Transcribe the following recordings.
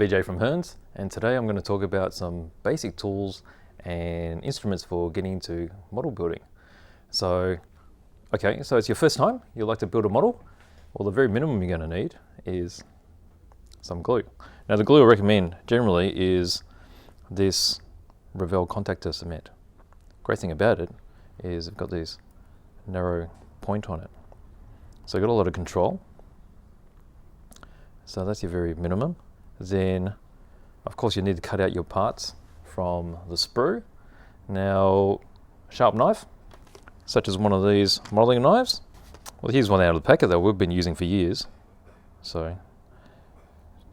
BJ from Hearns, and today I'm going to talk about some basic tools and instruments for getting into model building. So it's your first time, you'd like to build a model. Well, the very minimum you're going to need is some glue. Now the glue I recommend generally is this Revell contactor cement. Great thing about it is it's got this narrow point on it. So you've got a lot of control. So that's your very minimum. Then, of course, you need to cut out your parts from the sprue. Now, sharp knife, such as one of these modeling knives. Well, here's one out of the packet that we've been using for years. So,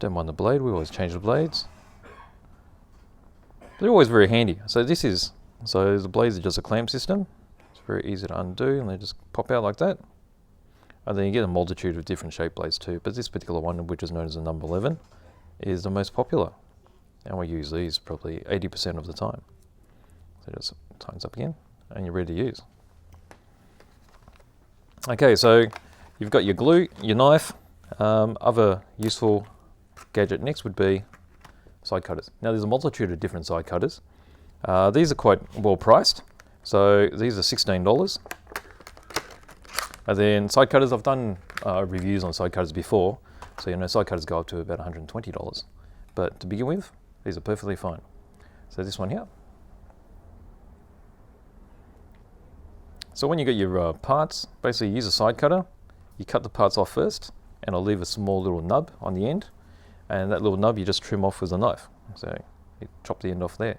don't mind the blade, we always change the blades. They're always very handy. So the blades are just a clamp system. It's very easy to undo and they just pop out like that. And then you get a multitude of different shape blades too, but this particular one, which is known as the number 11, is the most popular. And we use these probably 80% of the time. So just tightens up again, and you're ready to use. Okay, so you've got your glue, your knife. Other useful gadget next would be side cutters. Now there's a multitude of different side cutters. These are quite well priced. So these are $16. And then side cutters, I've done reviews on side cutters before, so you know side cutters go up to about $120. But to begin with, these are perfectly fine. So this one here. So when you get your parts, basically you use a side cutter, you cut the parts off first, and I'll leave a small little nub on the end, and that little nub you just trim off with a knife. So you chop the end off there.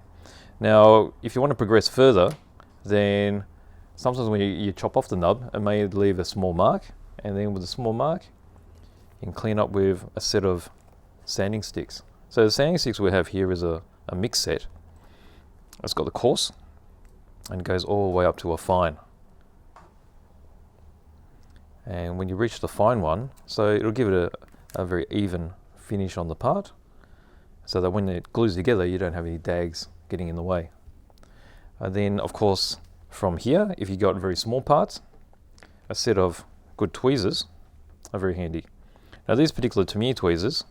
Now, if you want to progress further, then sometimes when you chop off the nub, it may leave a small mark, and then with a small mark, you can clean up with a set of sanding sticks. So the sanding sticks we have here is a mix set. It's got the coarse, and goes all the way up to a fine. And when you reach the fine one, so it'll give it a very even finish on the part, so that when it glues together, you don't have any dags getting in the way. And then, of course, from here, if you got very small parts, a set of good tweezers are very handy. Now these particular Tamiya tweezers,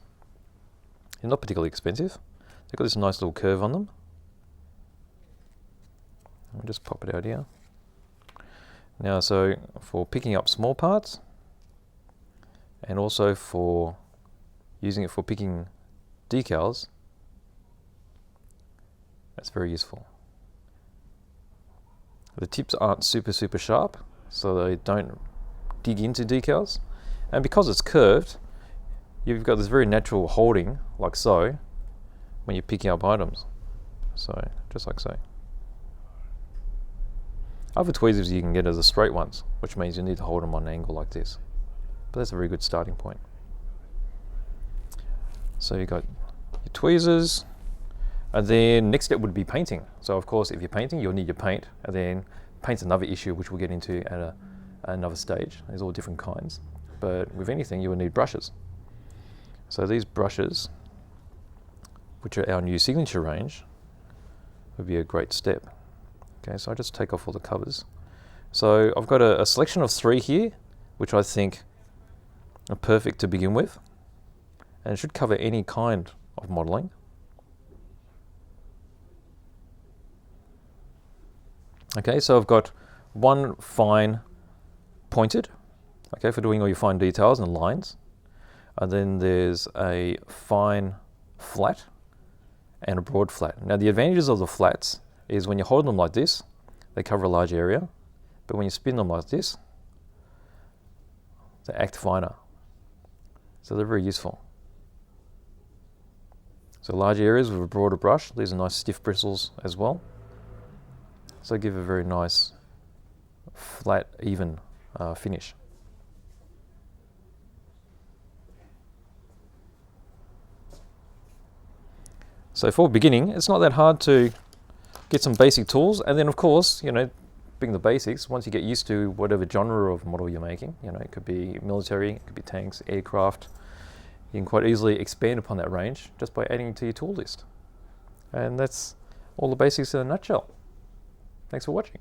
they're not particularly expensive. They've got this nice little curve on them. I'll just pop it out here. Now, so for picking up small parts, and also for using it for picking decals, that's very useful. The tips aren't super sharp, so they don't dig into decals. And because it's curved, you've got this very natural holding, like so, when you're picking up items. So, just like so. Other tweezers you can get are the straight ones, which means you need to hold them on an angle like this. But that's a very good starting point. So you've got your tweezers. And then next step would be painting. So of course, if you're painting, you'll need your paint, and then paint's another issue which we'll get into at another stage. There's all different kinds. But with anything, you will need brushes. So these brushes, which are our new signature range, would be a great step. Okay, so I just take off all the covers. So I've got a selection of 3 here, which I think are perfect to begin with. And it should cover any kind of modeling. Okay, so I've got one fine pointed, okay, for doing all your fine details and lines. And then there's a fine flat and a broad flat. Now the advantages of the flats is when you hold them like this, they cover a large area. But when you spin them like this, they act finer. So they're very useful. So large areas with a broader brush, these are nice stiff bristles as well. So give a very nice, flat, even finish. So for beginning, it's not that hard to get some basic tools, and then of course, you know, being the basics, once you get used to whatever genre of model you're making, you know, it could be military, it could be tanks, aircraft, you can quite easily expand upon that range just by adding it to your tool list. And that's all the basics in a nutshell. Thanks for watching.